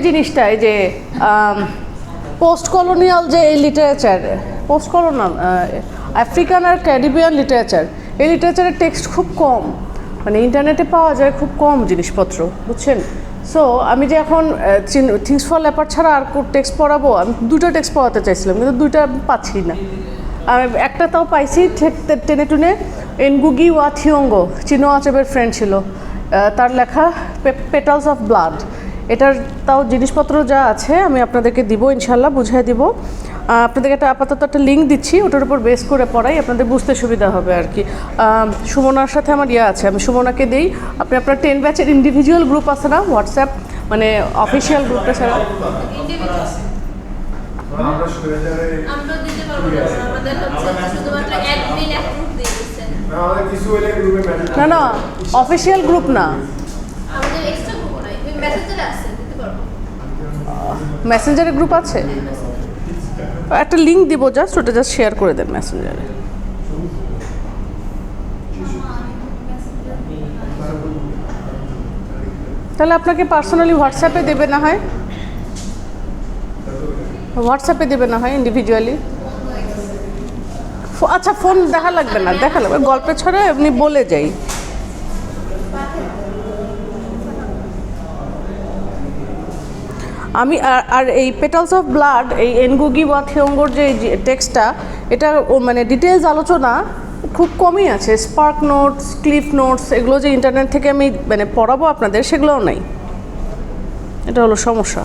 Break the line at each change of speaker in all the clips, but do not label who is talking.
জিনিসটা এই যে পোস্ট কলোনিয়াল যে এই লিটারেচার, পোস্ট কলোনিয়াল আফ্রিকান আর ক্যারিবিয়ান লিটারেচার, এই লিটারেচারের টেক্সট খুব কম, মানে ইন্টারনেটে পাওয়া যায় খুব কম জিনিসপত্র, বুঝছেন? সো আমি যে এখন থিংস ফল অ্যাপার্ট ছাড়া আর টেক্সট পড়াবো, আমি দুটো টেক্সট পড়াতে চাইছিলাম কিন্তু দুইটা পাচ্ছি না। আমি একটা তাও পাইছি টেনে টুনে, এনগুগি ওয়া থিওঙ্গো, চিনো আচেবের ফ্রেন্ড ছিল, তার লেখা পেটালস অফ ব্লাড। এটার তাও জিনিসপত্র যা আছে আমি আপনাদেরকে দিব, ইনশাল্লাহ বুঝিয়ে দিব। আপনাদেরকে আপাতত একটা লিঙ্ক দিচ্ছি, ওটার উপর বেস করে পড়াই, আপনাদের বুঝতে সুবিধা হবে আর কি। সুমনার সাথে আমার আছে, আমি সুমনাকে দিই। আপনি আপনার 10 ব্যাচের ইন্ডিভিজুয়াল গ্রুপ আছে না হোয়াটসঅ্যাপ, মানে অফিসিয়াল গ্রুপটা ছাড়া? না না, অফিসিয়াল গ্রুপ না, মেসেঞ্জারে গ্রুপ আছে, একটা লিঙ্ক দিব, জাস্ট ওটা জাস্ট শেয়ার করে দেন মেসেঞ্জারে। তাহলে আপনাকে পার্সোনালি হোয়াটসঅ্যাপে দেবে না হয়, হোয়াটসঅ্যাপে দেবে না হয় ইন্ডিভিজুয়ালি। আচ্ছা ফোন দেখা লাগবে না, দেখা লাগবে, গল্পের ছড়া এমনি বলে যাই। আমি আর এই পেটালস অফ ব্লাড, এই এনগুগি ওয়া থিওঙ্গোর যে টেক্সটটা, এটা মানে ডিটেলস আলোচনা খুব কমই আছে। স্পার্ক নোটস, ক্লিফ নোটস, এগুলো যে ইন্টারনেট থেকে আমি মানে পড়াবো আপনাদের, সেগুলোও নাই। এটা হলো সমস্যা।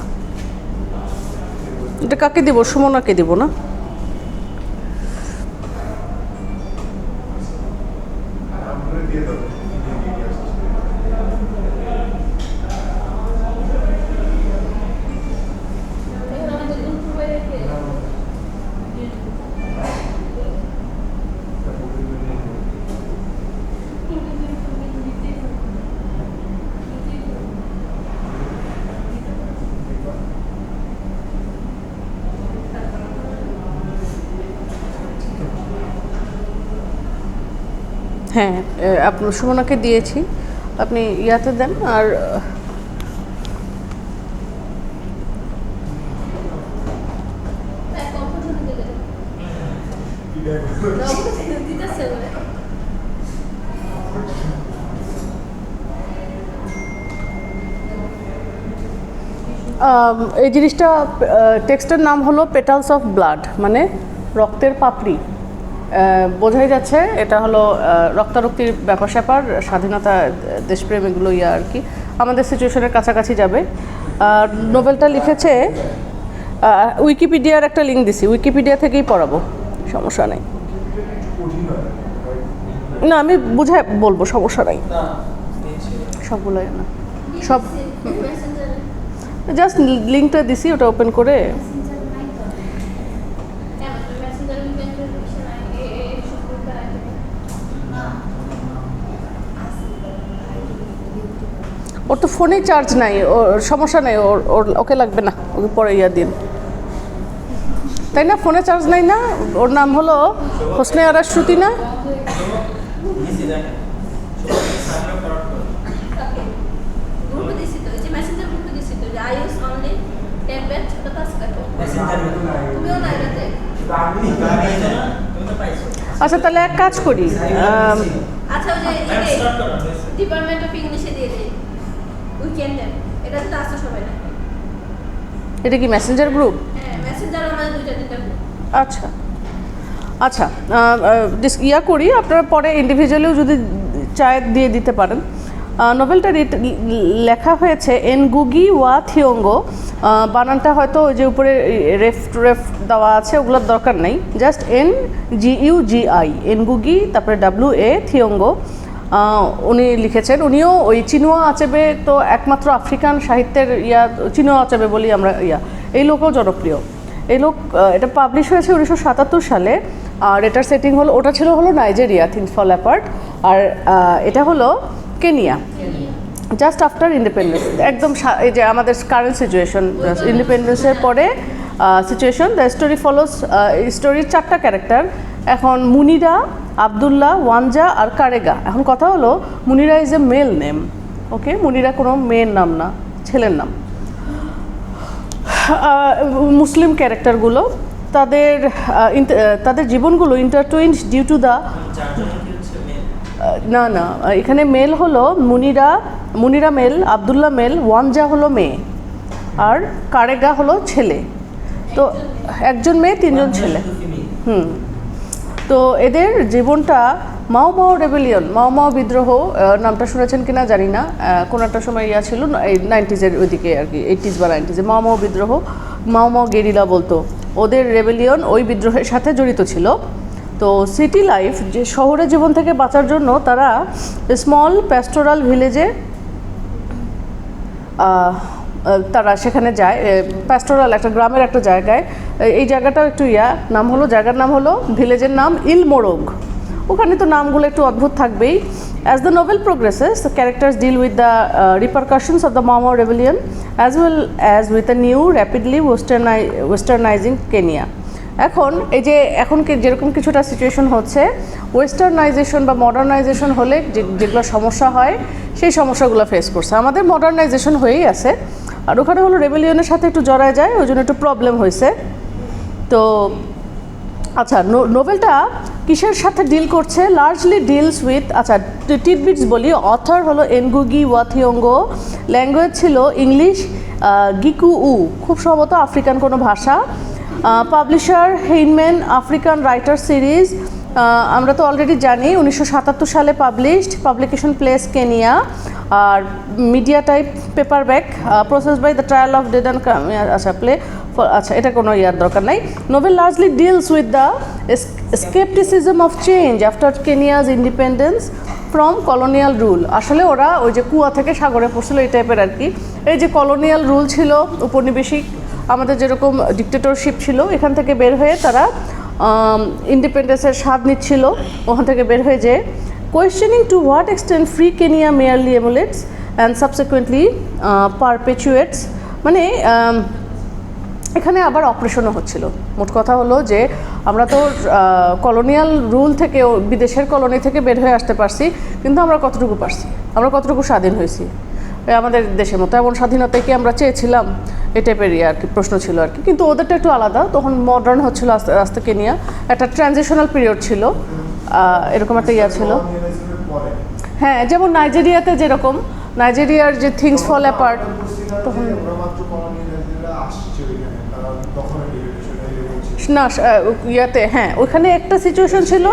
এটা কাকে দিব? সুমনাকে দিব না? হ্যাঁ, আপনার সুমনাকে দিয়েছি, আপনি ইয়াতে দেন। আর এই জিনিসটা, টেক্সটের নাম হলো পেটালস অফ ব্লাড, মানে রক্তের পাপড়ি। বোঝাই যাচ্ছে এটা হলো রক্তারক্তির ব্যাপার স্যাপার, স্বাধীনতা, দেশপ্রেম, এগুলো আর কি আমাদের সিচুয়েশনের কাছাকাছি যাবে। নোভেলটা লিখেছে, উইকিপিডিয়ার একটা লিঙ্ক দিছি, উইকিপিডিয়া থেকেই পড়াবো, সমস্যা নেই। না আমি বুঝাই বলবো, সমস্যা নাই, সবগুলোই না, সব জাস্ট লিঙ্কটা দিছি, ওটা ওপেন করে। ওর তো ফোনে চার্জ নাই, ওর সমস্যা নাই, ওকে লাগবে না, ওকে পরে দিন, তাই না? ফোনে চার্জ নাই না? ওর নাম হলো হোসনে আরা শ্রুতি না? আচ্ছা তাহলে এক কাজ করি,
আচ্ছা ওই যে ডিপার্টমেন্ট অফ ইংলিশে দিয়ে দেই উইকেন্ডে, এটা তো আসছে সবাই না?
এটা কি মেসেঞ্জার গ্রুপ?
হ্যাঁ মেসেঞ্জার আমাদের দুইটা তিনটা গ্রুপ।
আচ্ছা আচ্ছা, ইয়া করি, আপনারা পরে ইন্ডিভিজুয়ালিও যদি চায় দিয়ে দিতে পারেন। নোভেলটা লেখা হয়েছে এনগুগি ওয়া থিওঙ্গো। বানানটা হয়তো ওই যে উপরে রেফ দেওয়া আছে, ওগুলোর দরকার নেই, জাস্ট NGUGI, এনগুগি, তারপরে WA থিওঙ্গো। উনি লিখেছেন, উনিও ওই চিনোয়া আচেবে, তো একমাত্র আফ্রিকান সাহিত্যের চিনোয়া আচেবে বলি আমরা, এই লোকও জনপ্রিয়। এই লোক, এটা পাবলিশ হয়েছে 1977 সালে, আর এটার সেটিং হলো, ওটা ছিল হলো নাইজেরিয়া, থিংস ফল অ্যাপার্ট, আর এটা হলো কেনিয়া, জাস্ট আফটার ইন্ডিপেন্ডেন্স, একদম এই যে আমাদের কারেন্ট সিচুয়েশন, ইন্ডিপেন্ডেন্সের পরে সিচুয়েশন। দ্য স্টোরি ফলোস, স্টোরির 4টা ক্যারেক্টার, এখন মুনিরা, আবদুল্লাহ, ওয়ানজা আর কারেগা। এখন কথা হলো, মুনিরা ইজ এ মেল নেম, ওকে, মুনিরা কোনো মেয়ের নাম না, ছেলের নাম। মুসলিম ক্যারেক্টারগুলো তাদের তাদের জীবনগুলো ইন্টারটুইন্ড ডিউ টু দ্য না না এখানে মেল হলো মুনিরা মেল, আব্দুল্লাহ মেল, ওয়ানজা হলো মেয়ে, আর কারেগা হলো ছেলে। তো একজন মেয়ে, তিনজন ছেলে। তো এদের জীবনটা মাও মাও রেবেলিয়ন, মাও মাও বিদ্রোহ, নামটা শুনেছেন কিনা জানি না, কোনো একটা সময় ছিল এই 90s ওইদিকে আর কি, 80s বা 90s মাও মাও বিদ্রোহ, মাও মাও গেরিলা বলতো, ওদের রেবেলিয়ন ওই বিদ্রোহের সাথে জড়িত ছিল। তো সিটি লাইফ, যে শহরের জীবন থেকে বাঁচার জন্য তারা স্মল প্যাস্টোরাল ভিলেজে তারা সেখানে যায়, প্যাস্টোরাল একটা গ্রামের একটা জায়গায়। এই জায়গাটাও একটু নাম হলো, জায়গার নাম হলো, ভিলেজের নাম ইলমোরগ। ওখানে তো নামগুলো একটু অদ্ভুত থাকবেই। As the novel progresses, the characters deal with the repercussions of the Mau Mau rebellion as well as with a new, rapidly westernizing Kenya. এখন যেরকম কিছুটা সিচুয়েশন হচ্ছে, ওয়েস্টার্নাইজেশন বা মডার্নাইজেশন হলে যেগুলো সমস্যা হয় সেই সমস্যাগুলো ফেস করছে। আমাদের মডার্নাইজেশন হয়েই আছে, আর ওখানে হলো রেবেলিয়নের সাথে একটু জড়ায় যায়, ওই জন্য একটু প্রবলেম হয়েছে। তো আচ্ছা, নোভেলটা কিসের সাথে ডিল করছে? লার্জলি ডিলস উইথ, আচ্ছা টিডবিটস বলি, অথর হলো এনগুগি ওয়া থিওঙ্গো, ল্যাঙ্গুয়েজ ছিল ইংলিশ, গিকুউ খুব সম্ভবত আফ্রিকান কোনো ভাষা, publisher Heinemann, African writer series, আমরা তো অলরেডি জানি 1977 সালে পাবলিশড, পাবলিকেশন প্লেস কেনিয়া, আর media type paperback, process by the trial of Dedan, আচ্ছা প্লে, আচ্ছা এটা কোনো দরকার নাই। Novel largely deals with the scepticism of change after Kenya's independence from colonial rule. আসলে ওরা ওই যে কুয়া থেকে সাগরে পড়ছিল এই টাইপের আর কি। এই যে কলোনিয়াল রুল ছিল, উপনিবেশিক, আমাদের যেরকম ডিক্টেটরশিপ ছিল, এখান থেকে বের হয়ে তারা ইন্ডিপেন্ডেন্সের স্বাদ নিচ্ছিল। ওখান থেকে বের হয়ে যে questioning to what extent free Kenya merely emulates and subsequently perpetuates, মানে এখানে আবার অপারেশনও হচ্ছিল। মোট কথা হলো যে আমরা তো কলোনিয়াল রুল থেকে, বিদেশের কলোনি থেকে বের হয়ে আসতে পারছি, কিন্তু আমরা কতটুকু পারছি, আমরা কতটুকু স্বাধীন হয়েছি আমাদের দেশের মতো, এমন স্বাধীনতা কি আমরা চেয়েছিলাম, এই টাইপের আর কি প্রশ্ন ছিল আর কি। কিন্তু ওদেরটা একটু আলাদা, তখন মডার্ন হচ্ছিল আস্তে আস্তে কেনিয়া, একটা ট্রানজিশনাল পিরিয়ড ছিল, এরকম একটা ছিল। হ্যাঁ, যেমন নাইজেরিয়াতে যেরকম, নাইজেরিয়ার যে থিংস ফল অ্যাপার্ট, তখন না হ্যাঁ ওইখানে একটা সিচুয়েশন ছিল,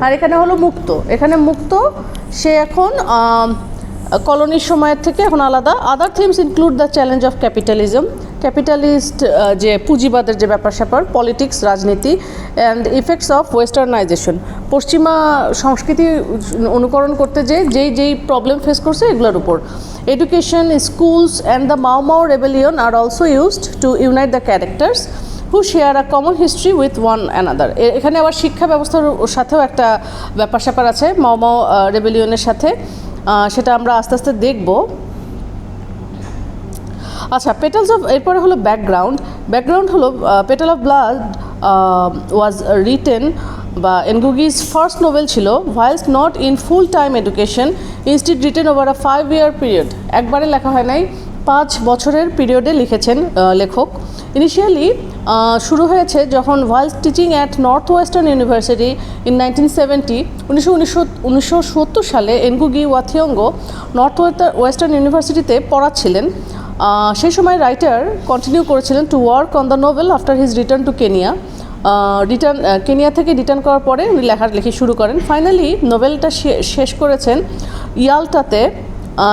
আর এখানে হলো মুক্ত, এখানে মুক্ত, সে এখন কলোনির সময়ের থেকে এখন আলাদা। Other themes include the challenge of capitalism, capitalist যে পুঁজিবাদের যে ব্যাপার স্যাপার, পলিটিক্স, রাজনীতি, অ্যান্ড ইফেক্টস অফ ওয়েস্টার্নাইজেশন, পশ্চিমা সংস্কৃতি অনুকরণ করতে যেই প্রবলেম ফেস করছে এগুলোর উপর। এডুকেশন, স্কুলস অ্যান্ড দ্য মাও মাও rebellion are also used to unite the characters who share a common history with one another. এখানে আবার শিক্ষা ব্যবস্থার সাথেও একটা ব্যাপার স্যাপার আছে মাও মাও রেবেলিয়নের সাথে, সেটা আমরা আস্তে আস্তে দেখব। আচ্ছা, পেটালস অফ, এরপরে হলো ব্যাকগ্রাউন্ড হলো petal of blood was written বা এনগুগিস ফার্স্ট নোভেল ছিল, whilst not in full time education, instead written over a 5-year period, একবারে লেখা হয় নাই, 5 বছরের পিরিয়ডে লিখেছেন লেখক। ইনিশিয়ালি শুরু হয়েছে যখন whilst teaching at Northwestern university in 1970, 1970 সালে এনগুগি ওয়া থিওঙ্গো নর্থ ওয়েস্টার্ন ইউনিভার্সিটিতে পড়াচ্ছিলেন। সেই সময় রাইটার কন্টিনিউ করেছিলেন to work on the novel after his return to Kenya. Kenya থেকে রিটার্ন করার পরে উনি লেখালেখি শুরু করেন। ফাইনালি নোভেলটা শেষ করেছেন ইয়াল্টাতে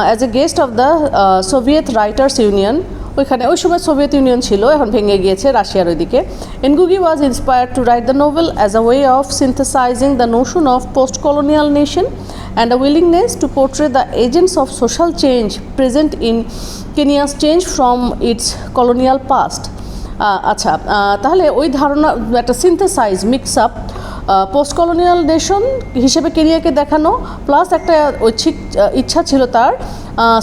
as a guest of the Soviet writers union. ওইখানে ওই সময় সোভিয়েত ইউনিয়ন ছিল, এখন ভেঙে গিয়েছে রাশিয়ার ওইদিকে। Ngugi was inspired to write the novel as a way of synthesising the notion of post colonial nation and a willingness to portray the agents of social change present in Kenya's change from its colonial past. আচ্ছা, তাহলে ওই ধারণা একটা synthesise, mix up, post colonial nation হিসেবে কেনিয়াকে দেখানো, plus একটা ঐচ্ছিক ইচ্ছা ছিল তার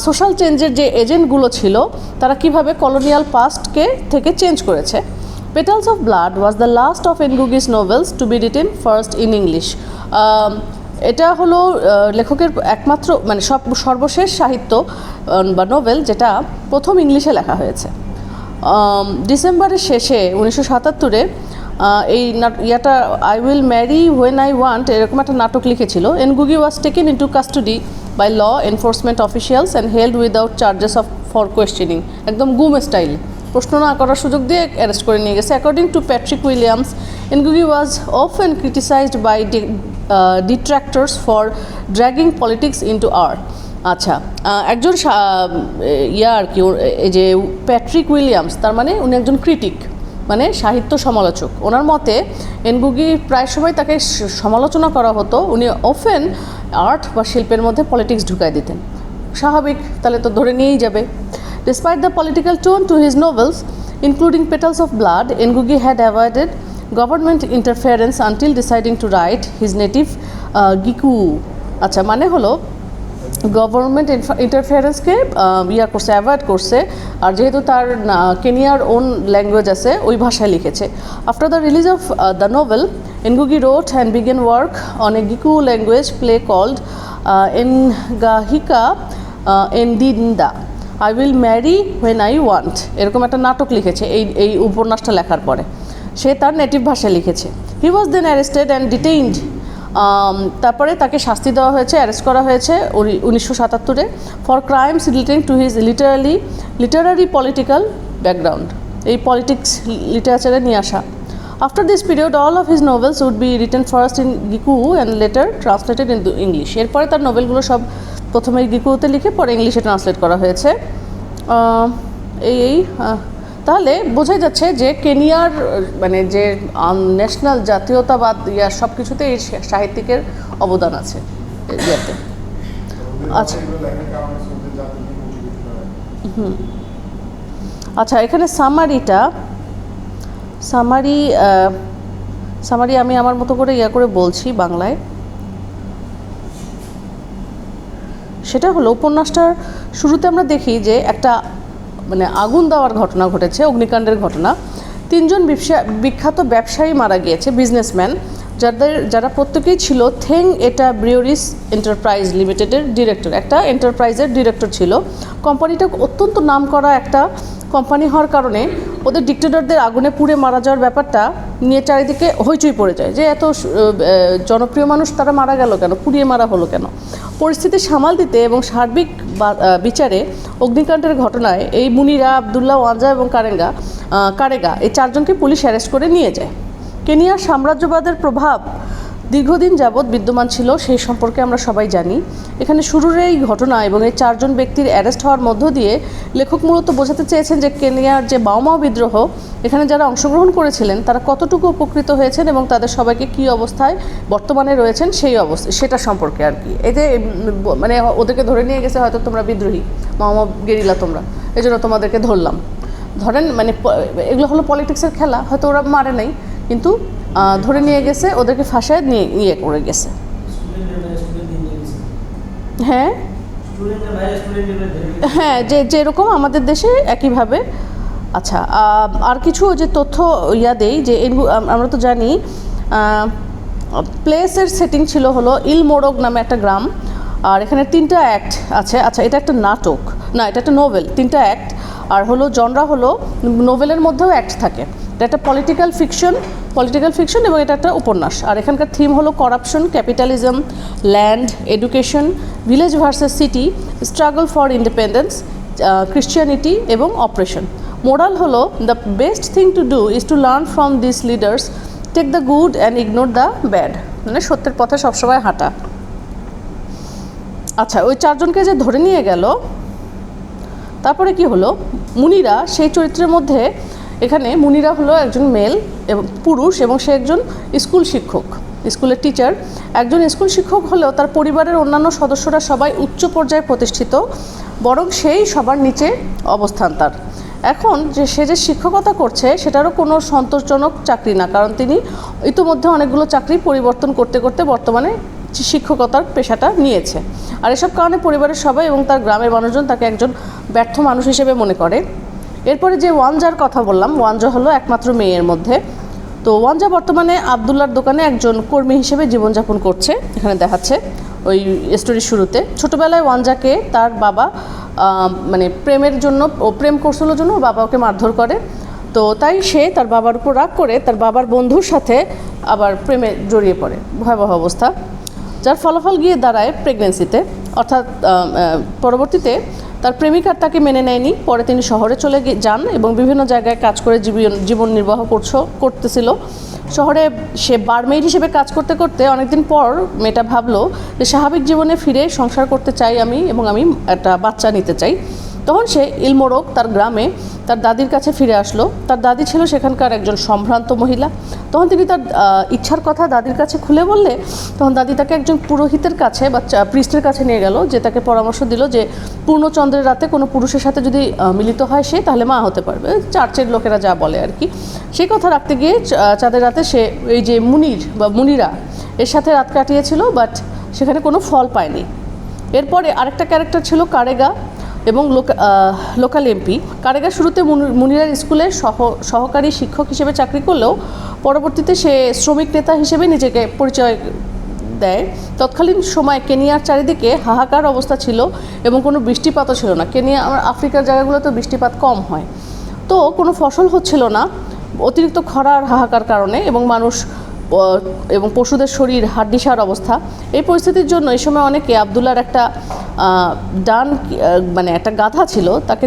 সোশ্যাল চেঞ্জের যে এজেন্টগুলো ছিল তারা কিভাবে কলোনিয়াল পাস্টকে থেকে চেঞ্জ করেছে। Petals of blood was the last of Ngugi's novels to be written first in English. এটা হলো লেখকের একমাত্র মানে সর্বশেষ সাহিত্য বা নোভেল যেটা প্রথম ইংলিশে লেখা হয়েছে। ডিসেম্বরের শেষে 1977-এ এই ইয়াটা I will marry when I want এরকম একটা নাটক লিখেছিল। Ngugi was taken into custody by law enforcement officials and held without charges for questioning, একদম গুম স্টাইল, প্রশ্ন না করার সুযোগ দিয়ে অ্যারেস্ট করে নিয়ে গেছে। According to Patrick Williams, Ngugi was often criticised by detractors for dragging politics into art. আচ্ছা, একজন আর কি এই যে প্যাট্রিক উইলিয়ামস, তার মানে উনি একজন ক্রিটিক, মানে সাহিত্য সমালোচক। ওনার মতে এনগুগি প্রায় সময় তাকে সমালোচনা করা হতো, উনি অফেন আর্ট বা শিল্পের মধ্যে পলিটিক্স ঢুকাই দিতেন। স্বাভাবিক, তাহলে তো ধরে নিয়েই যাবে। Despite the political tone to his novels, including Petals of Blood, Ngugi had avoided government interference until deciding to write his native Giku. আচ্ছা, মানে হলো গভর্নমেন্ট ইন্টারফেয়ারেন্সকে করছে, অ্যাভয়েড করছে, আর যেহেতু তার কেনিয়ার ওন ল্যাঙ্গুয়েজ আছে ওই ভাষায় লিখেছে। After the release of the novel, Ngugi wrote and began work on a Gikuyu language play called Ngaahika Ndeenda, I will marry when I want, এরকম একটা নাটক লিখেছে এই উপন্যাসটা লেখার পরে। সে তার নেটিভ ভাষায় লিখেছে। He was then arrested and detained, তারপরে তাকে শাস্তি দেওয়া হয়েছে, অ্যারেস্ট করা হয়েছে 1977-এ for crimes relating to his literary political background, এই পলিটিক্স লিটারেচারে নিয়ে আসা। After this period all of his novels would be written first in Gikuyu and later translated in English. এরপরে তার নোভেলগুলো সব প্রথমে গিকুতে লিখে পরে ইংলিশে ট্রান্সলেট করা হয়েছে। তাহলে বোঝাই যাচ্ছে যে কেনিয়ার মানে যে ন্যাশনাল জাতীয়তাবাদ সব কিছুতে এই সাহিত্যিকের অবদান আছে ইয়াতে। আচ্ছা আচ্ছা, এখানে সামারি আমি আমার মতো করে করে বলছি বাংলায়। সেটা হলো উপন্যাসটার শুরুতে আমরা দেখি যে একটা মানে আগুন দেওয়ার ঘটনা ঘটেছে, অগ্নিকাণ্ডের ঘটনা। 3 জন বিখ্যাত ব্যবসায়ী মারা গিয়েছে, বিজনেসম্যান, যারা প্রত্যেকেই ছিল থেং এটা ব্রিউরিস এন্টারপ্রাইজ লিমিটেডের ডিরেক্টর, একটা এন্টারপ্রাইজের ডিরেক্টর ছিল। কোম্পানিটা অত্যন্ত নামকরা একটা কোম্পানি হওয়ার কারণে ওদের ডিক্টেটরদের আগুনে পুড়ে মারা যাওয়ার ব্যাপারটা নিয়ে চারিদিকে হইচই পড়ে যায় যে এত জনপ্রিয় মানুষ তারা মারা গেল কেন, পুড়িয়ে মারা হলো কেন। পরিস্থিতি সামাল দিতে এবং সার্বিক বিচারে অগ্নিকাণ্ডের ঘটনায় এই মুনিরা, আবদুল্লাহ ওয়াঞ্জা এবং কারেগা এই 4 জনকে পুলিশ অ্যারেস্ট করে নিয়ে যায়। কেনিয়ার সাম্রাজ্যবাদের প্রভাব দীর্ঘদিন যাবৎ বিদ্যমান ছিল, সেই সম্পর্কে আমরা সবাই জানি। এখানে শুরুর এই ঘটনা এবং এই 4 জন ব্যক্তির অ্যারেস্ট হওয়ার মধ্য দিয়ে লেখক মূলত বোঝাতে চেয়েছেন যে কেনিয়ার যে মাও বিদ্রোহ, এখানে যারা অংশগ্রহণ করেছিলেন তারা কতটুকু উপকৃত হয়েছেন এবং তাদের সবাইকে কী অবস্থায় বর্তমানে রয়েছেন সেই অবস্থা, সেটা সম্পর্কে আর কি। এই যে মানে ওদেরকে ধরে নিয়ে গেছে, হয়তো তোমরা বিদ্রোহী, মাও গেরিলা তোমরা, এই জন্য তোমাদেরকে ধরলাম, ধরেন মানে এগুলো হলো পলিটিক্সের খেলা। হয়তো ওরা মারে নাই, কিন্তু ধরে নিয়ে গেছে, ওদেরকে ফাঁসায় নিয়ে করে গেছে। হ্যাঁ হ্যাঁ, যেরকম আমাদের দেশে একইভাবে। আচ্ছা, আর কিছু যে তথ্য দেই যে আমরা তো জানি প্লেসের সেটিং ছিল হলো ইলমোরগ নামে একটা গ্রাম, আর এখানে 3টা অ্যাক্ট আছে। আচ্ছা, এটা একটা নাটক না, এটা একটা নোভেল, 3টা অ্যাক্ট, আর হলো জনরা হলো নোভেলের মধ্যেও অ্যাক্ট থাকে। এটা একটা পলিটিক্যাল ফিকশন এবং এটা একটা উপন্যাস। আর এখানকার থিম হলো corruption, capitalism, land, education, village versus city, struggle for independence, Christianity এবং অপারেশন। মোরাল হলো the best thing to do is to learn from this leaders, take the good and ignore the bad, মানে সত্যের পথে সবসময় হাঁটা। আচ্ছা, ওই 4 জনকে যে ধরে নিয়ে গেল, তারপরে কি হলো, মুনিরা সেই চরিত্রের মধ্যে, এখানে মুনিরা হলো একজন মেল এবং পুরুষ, এবং সে একজন স্কুলের টিচার। একজন স্কুল শিক্ষক হলেও তার পরিবারের অন্যান্য সদস্যরা সবাই উচ্চ পর্যায়ে প্রতিষ্ঠিত, বরং সেই সবার নিচে অবস্থান তার। এখন সে যে শিক্ষকতা করছে সেটারও কোনো সন্তোষজনক চাকরি না, কারণ তিনি ইতিমধ্যে অনেকগুলো চাকরি পরিবর্তন করতে করতে বর্তমানে শিক্ষকতার পেশাটা নিয়েছে। আর এসব কারণে পরিবারের সবাই এবং তার গ্রামের মানুষজন তাকে একজন ব্যর্থ মানুষ হিসেবে মনে করে। এরপরে যে ওয়াঞ্জার কথা বললাম, ওয়াঞ্জা হলো একমাত্র মেয়ের মধ্যে। তো ওয়ানজা বর্তমানে আবদুল্লার দোকানে একজন কর্মী হিসেবে জীবনযাপন করছে, এখানে দেখাচ্ছে ওই স্টোরির শুরুতে। ছোটোবেলায় ওয়ানজাকে তার বাবা মানে প্রেমের জন্য, ও প্রেম করছিল জন্য ওর বাবা ওকে মারধর করে। তো তাই সে তার বাবার উপর রাগ করে তার বাবার বন্ধুর সাথে আবার প্রেমে জড়িয়ে পড়ে, ভয়াবহ অবস্থা, যার ফলাফল গিয়ে দাঁড়ায় প্রেগনেন্সিতে। অর্থাৎ পরবর্তীতে তার প্রেমিকার তাকে মেনে নেয়নি। পরে তিনি শহরে চলে যান এবং বিভিন্ন জায়গায় কাজ করে জীবন নির্বাহ করতেছিল। শহরে সে বারমেইড হিসেবে কাজ করতে করতে অনেকদিন পর মেয়েটা ভাবলো যে স্বাভাবিক জীবনে ফিরে সংসার করতে চাই আমি, এবং আমি একটা বাচ্চা নিতে চাই। তখন সে ইলমোরগ তার গ্রামে তার দাদির কাছে ফিরে আসলো। তার দাদি ছিল সেখানকার একজন সম্ভ্রান্ত মহিলা। তখন তিনি তার ইচ্ছার কথা দাদির কাছে খুলে বললে তখন দাদি তাকে একজন পুরোহিতের কাছে বা প্রিস্টের কাছে নিয়ে গেল, যে তাকে পরামর্শ দিল যে পূর্ণচন্দ্রের রাতে কোনো পুরুষের সাথে যদি মিলিত হয় সে, তাহলে মা হতে পারবে। চার্চের লোকেরা যা বলে আর কি। সেই কথা রাখতে গিয়ে চাঁদের রাতে সে এই যে মুনির বা মুনিরা এর সাথে রাত কাটিয়েছিল, বাট সেখানে কোনো ফল পায়নি। এরপরে আরেকটা ক্যারেক্টার ছিল কারেগা এবং লোকাল এমপি। কারেগা শুরুতে মুনিরার স্কুলে সহকারী শিক্ষক হিসেবে চাকরি করলেও পরবর্তীতে সে শ্রমিক নেতা হিসেবে নিজেকে পরিচয় দেয়। তৎকালীন সময় কেনিয়ার চারিদিকে হাহাকার অবস্থা ছিল এবং কোনো বৃষ্টিপাতও ছিল না। কেনিয়া, আমার আফ্রিকার জায়গাগুলোতে বৃষ্টিপাত কম হয়, তো কোনো ফসল হচ্ছিল না অতিরিক্ত খরার হাহাকার কারণে, এবং মানুষ এবং পশুদের শরীর হাড্ডিসার অবস্থা। এই পরিস্থিতির জন্য এই সময় অনেকে আবদুল্লার একটা মানে একটা গাধা ছিল তাকে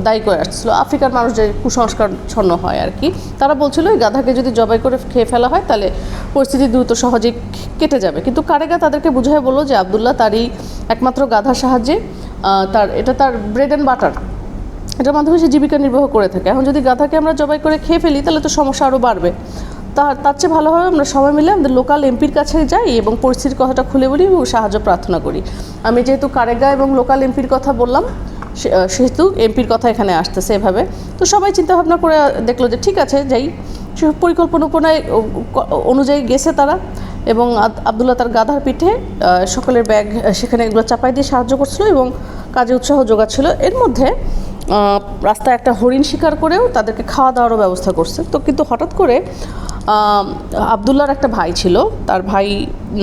দায়ী করে আসছিল। আফ্রিকার মানুষ যে কুসংস্কারচ্ছন্ন হয় আর কি, তারা বলছিল এই গাধাকে যদি জবাই করে খেয়ে ফেলা হয় তাহলে পরিস্থিতি দ্রুত সহজেই কেটে যাবে। কিন্তু কারেগা তাদেরকে বুঝিয়ে বলল যে আবদুল্লাহ তারই একমাত্র গাধার সাহায্যে এটা তার ব্রেড অ্যান্ড বাটার, এটার মাধ্যমে সে জীবিকা নির্বাহ করে থাকে। এখন যদি গাধাকে আমরা জবাই করে খেয়ে ফেলি তাহলে তো সমস্যা আরও বাড়বে। তার চেয়ে ভালো হবে আমরা সবাই মিলে আমাদের লোকাল এমপির কাছে যাই এবং পরিস্থিতির কথাটা খুলে বলি এবং সাহায্য প্রার্থনা করি। আমি যেহেতু কারেগা এবং লোকাল এমপির কথা বললাম, সেহেতু এমপির কথা এখানে আসতেছে এভাবে। তো সবাই চিন্তাভাবনা করে দেখলো যে ঠিক আছে যাই। পরিকল্পনা অনুযায়ী গেছে তারা, এবং আবদুল্লাহ তার গাধার পিঠে সকলের ব্যাগ সেখানে এগুলো চাপাই দিয়ে সাহায্য করছিল এবং কাজে উৎসাহ যোগাচ্ছিল। এর মধ্যে রাস্তায় একটা হরিণ শিকার করেও তাদেরকে খাওয়া দাওয়ারও ব্যবস্থা করছে। তো কিন্তু হঠাৎ করে আবদুল্লার একটা ভাই ছিল, তার ভাই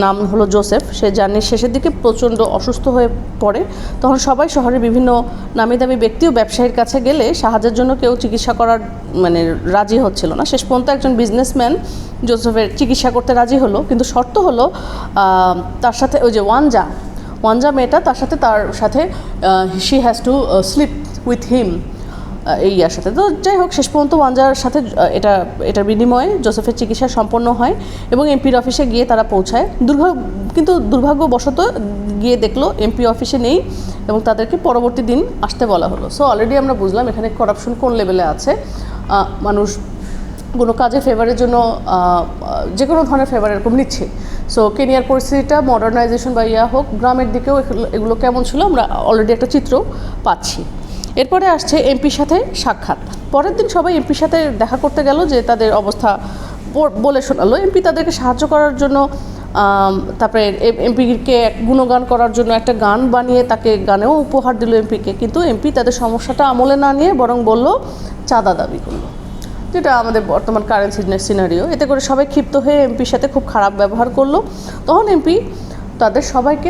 নাম হলো জোসেফ। সে জার্নির শেষের দিকে প্রচণ্ড অসুস্থ হয়ে পড়ে। তখন সবাই শহরের বিভিন্ন নামি দামি ব্যক্তি ও ব্যবসায়ীর কাছে গেলে সাহায্যের জন্য কেউ চিকিৎসা করার মানে রাজি হচ্ছিল না। শেষ পর্যন্ত একজন বিজনেসম্যান জোসেফের চিকিৎসা করতে রাজি হলো, কিন্তু শর্ত হলো তার সাথে ওই যে ওয়ানজা মেয়েটা, তার সাথে she has to sleep with him এই ইয়ার সাথে। তো যাই হোক, শেষ পর্যন্ত ওয়ানজার সাথে এটার বিনিময়ে জোসেফের চিকিৎসা সম্পন্ন হয় এবং এমপির অফিসে গিয়ে তারা পৌঁছায়। কিন্তু দুর্ভাগ্যবশত গিয়ে দেখলো এমপি অফিসে নেই এবং তাদেরকে পরবর্তী দিন আসতে বলা হলো। সো অলরেডি আমরা বুঝলাম এখানে করাপশন কোন লেভেলে আছে। মানুষ কোনো কাজে ফেভারের জন্য যে কোনো ধরনের ফেভার এরকম নিচ্ছে। সো কেনিয়ার পরিস্থিতিটা মডার্নাইজেশন বা হোক, গ্রামের দিকেও এগুলো কেমন ছিল আমরা অলরেডি একটা চিত্র পাচ্ছি। এরপরে আসছে এমপির সাথে সাক্ষাৎ। পরের দিন সবাই এমপির সাথে দেখা করতে গেল, যে তাদের অবস্থা বলে শোনালো। এমপি তাদেরকে সাহায্য করার জন্য তারপরে এমপিকে গুণগান করার জন্য একটা গান বানিয়ে তাকে গানেও উপহার দিল এমপিকে। কিন্তু এমপি তাদের সমস্যাটা আমলে না নিয়ে বরং বলল চাঁদা দাবি করলো, যেটা আমাদের বর্তমান কারেন্ট সিনারিও। এতে করে সবাই ক্ষিপ্ত হয়ে এমপির সাথে খুব খারাপ ব্যবহার করলো। তখন এমপি তাদের সবাইকে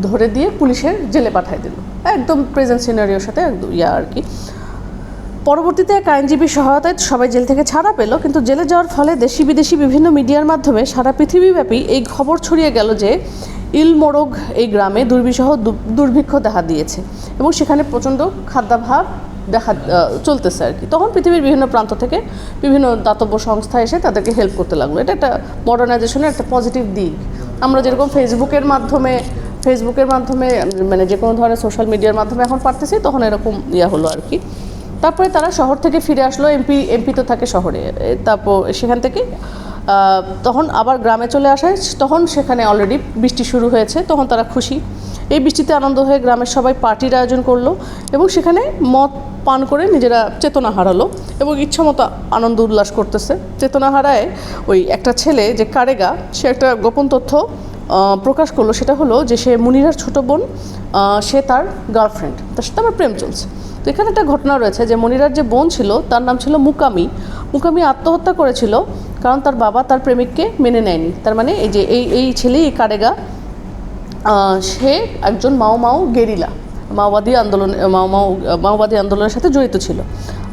ধরে দিয়ে পুলিশের জেলে পাঠিয়ে দিল, একদম প্রেজেন্ট সিনারিওর সাথে একদম আর কি। পরবর্তীতে এক আইনজীবীর সহায়তায় সবাই জেল থেকে ছাড়া পেল। কিন্তু জেলে যাওয়ার ফলে দেশি বিদেশি বিভিন্ন মিডিয়ার মাধ্যমে সারা পৃথিবীব্যাপী এই খবর ছড়িয়ে গেল যে ইলমোরগ এই গ্রামে দুর্বিষহ দুর্ভিক্ষ দেখা দিয়েছে এবং সেখানে প্রচণ্ড খাদ্যাভাব চলতেছে আর কি। তখন পৃথিবীর বিভিন্ন প্রান্ত থেকে বিভিন্ন দাতব্য সংস্থা এসে তাদেরকে হেল্প করতে লাগলো। এটা একটা মডার্নাইজেশনের একটা পজিটিভ দিক। আমরা যেরকম ফেসবুকের মাধ্যমে মানে যে কোনো ধরনের সোশ্যাল মিডিয়ার মাধ্যমে এখন পারতেছি, তখন এরকম হলো আর কি। তারপরে তারা শহর থেকে ফিরে আসলো। এমপি তো থাকে শহরে, তারপর সেখান থেকে তখন আবার গ্রামে চলে আসায় তখন সেখানে অলরেডি বৃষ্টি শুরু হয়েছে। তখন তারা খুশি। এই বৃষ্টিতে আনন্দ হয়ে গ্রামের সবাই পার্টির আয়োজন করলো এবং সেখানে মদ পান করে নিজেরা চেতনা হারালো এবং ইচ্ছামতো আনন্দ উল্লাস করতেছে। চেতনা হারায় ওই একটা ছেলে যে কারেগা, সে একটা গোপন তথ্য প্রকাশ করলো। সেটা হলো যে সে মুনিরার ছোট বোন, সে তার গার্লফ্রেন্ড, তার সাথে আমার প্রেম চলছে। তো এখানে একটা ঘটনা রয়েছে যে মনিরার যে বোন ছিল তার নাম ছিল মুকামি। মুকামি আত্মহত্যা করেছিল কারণ তার বাবা তার প্রেমিককে মেনে নেয়নি। তার মানে এই যে এই ছেলে এই কারেগা, সে একজন মাও গেরিলা, মাওবাদী আন্দোলনের সাথে জড়িত ছিল।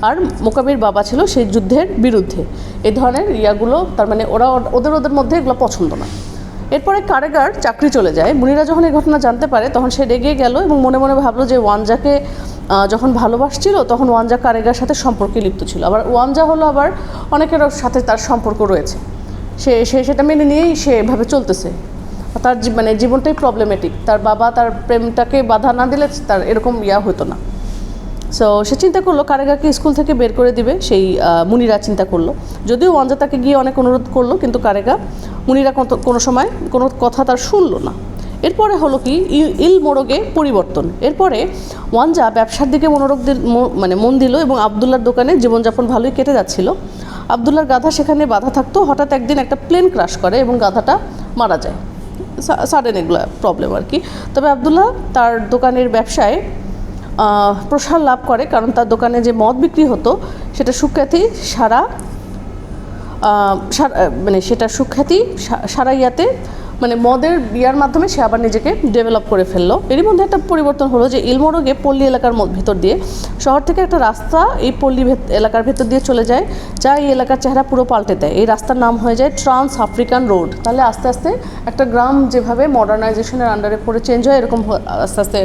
আর মুকামির বাবা ছিল সেই যুদ্ধের বিরুদ্ধে। এই ধরনের ইয়াগুলো, তার মানে ওদের মধ্যে এগুলো পছন্দ না। এরপরে কারেগার চাকরি চলে যায়। মুনিরা যখন এই ঘটনা জানতে পারে তখন সে রেগে গেল এবং মনে মনে ভাবলো যে ওয়ানজাকে যখন ভালোবাসছিল তখন ওয়ানজা কারেগার সাথে সম্পর্কে লিপ্ত ছিল। আবার ওয়ানজা হলো আবার অনেকের সাথে তার সম্পর্ক রয়েছে, সে সেটা মেনে নিয়েই সে এভাবে চলতেছে। তার মানে জীবনটাই প্রবলেমেটিক। তার বাবা তার প্রেমটাকে বাধা না দিলে তার এরকম হতো না। সো সে চিন্তা করলো কারেগাকে স্কুল থেকে বের করে দিবে। সেই মুনিরা চিন্তা করলো, যদিও ওয়ানজা তাকে গিয়ে অনেক অনুরোধ করলো, কিন্তু কারেগা মুনিরা কোনো সময় কোনো কথা তার শুনলো না। এরপরে হলো কি ইলমোরগে পরিবর্তন। এরপরে ওয়ানজা ব্যবসার দিকে মন দিল এবং আবদুল্লার দোকানে জীবনযাপন ভালোই কেটে যাচ্ছিল। আবদুল্লার গাধা সেখানে বাধা থাকতো। হঠাৎ একদিন একটা প্লেন ক্রাশ করে এবং গাধাটা মারা যায়। সাডেন এগুলো প্রবলেম আর কি। তবে আবদুল্লাহ তার দোকানের ব্যবসায় প্রসার লাভ করে, কারণ তার দোকানে যে মদ বিক্রি হতো সেটা সুখ্যাতি সারা ইয়াতে, মানে মদের বিয়ার মাধ্যমে সে আবার নিজেকে ডেভেলপ করে ফেললো। এরই মধ্যে একটা পরিবর্তন হলো যে ইলমোরগে পল্লী এলাকার ভেতর দিয়ে, শহর থেকে একটা রাস্তা এই পল্লী এলাকার ভেতর দিয়ে চলে যায়, যা এই এলাকার চেহারা পুরো পাল্টে দেয়। এই রাস্তার নাম হয়ে যায় ট্রান্স আফ্রিকান রোড। তাহলে আস্তে আস্তে একটা গ্রাম যেভাবে মডার্নাইজেশনের আন্ডারে পড়ে চেঞ্জ হয়, এরকম আস্তে আস্তে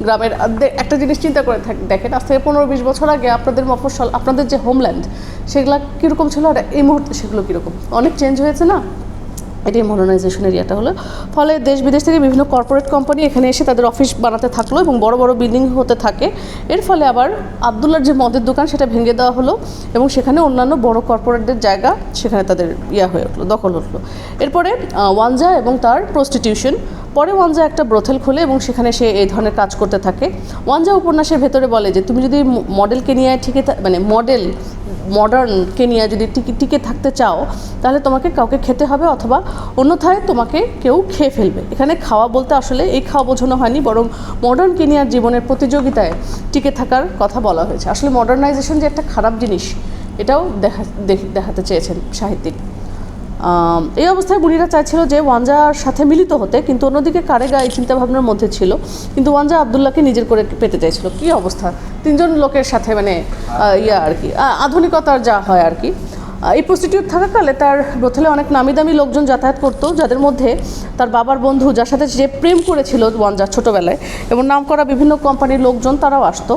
গ্রামের একটা জিনিস চিন্তা করে দেখেন, আজ থেকে 15-20 বছর আগে আপনাদের মফস্বল, আপনাদের যে হোমল্যান্ড, সেগুলো কীরকম ছিল আর এই মুহূর্তে সেগুলো কীরকম, অনেক চেঞ্জ হয়েছে না? এটাই মডার্নাইজেশনের ইয়েটা হলো। ফলে দেশ বিদেশ থেকে বিভিন্ন কর্পোরেট কোম্পানি এখানে এসে তাদের অফিস বানাতে থাকলো এবং বড় বড় বিল্ডিং হতে থাকে। এর ফলে আবার আবদুল্লার যে মদের দোকান সেটা ভেঙে দেওয়া হলো এবং সেখানে অন্যান্য বড় কর্পোরেটদের জায়গা সেখানে তাদের হয়ে উঠলো, দখল হলো। এরপরে ওয়ানজা এবং তার প্রস্টিটিউশন। পরে ওয়ানজা একটা ব্রথেল খোলে এবং সেখানে সে এই ধরনের কাজ করতে থাকে। ওয়ানজা উপন্যাসের ভেতরে বলে যে তুমি যদি মডেল কেনিয়ায় মডার্ন কেনিয়া যদি টিকে থাকতে চাও তাহলে তোমাকে কাউকে খেতে হবে, অথবা অন্যথায় তোমাকে কেউ খেয়ে ফেলবে। এখানে খাওয়া বলতে আসলে এই খাওয়া বোঝানো হয়নি, বরং মডার্ন কেনিয়ার জীবনের প্রতিযোগিতায় টিকে থাকার কথা বলা হয়েছে। আসলে মডার্নাইজেশন যে একটা খারাপ জিনিস, এটাও দেখাতে চেয়েছেন সাহিত্যিক। এই অবস্থায় মুনিরা চাইছিল যে ওয়ানজার সাথে মিলিত হতে, কিন্তু অন্যদিকে কারেগা এই চিন্তাভাবনার মধ্যে ছিল, কিন্তু ওয়ানজা আবদুল্লাহকে নিজের করে পেতে চাইছিল। কী অবস্থা, তিনজন লোকের সাথে মানে আর কি আধুনিকতার যা হয় আর কি। এই প্রস্টিটিউট থাকাকালে তার ব্রথেলে অনেক নামি দামি লোকজন যাতায়াত করতো, যাদের মধ্যে তার বাবার বন্ধু, যার সাথে যে প্রেম করেছিল ওয়ানজা ছোটোবেলায়, এবং নাম করা বিভিন্ন কোম্পানির লোকজন, তারাও আসতো।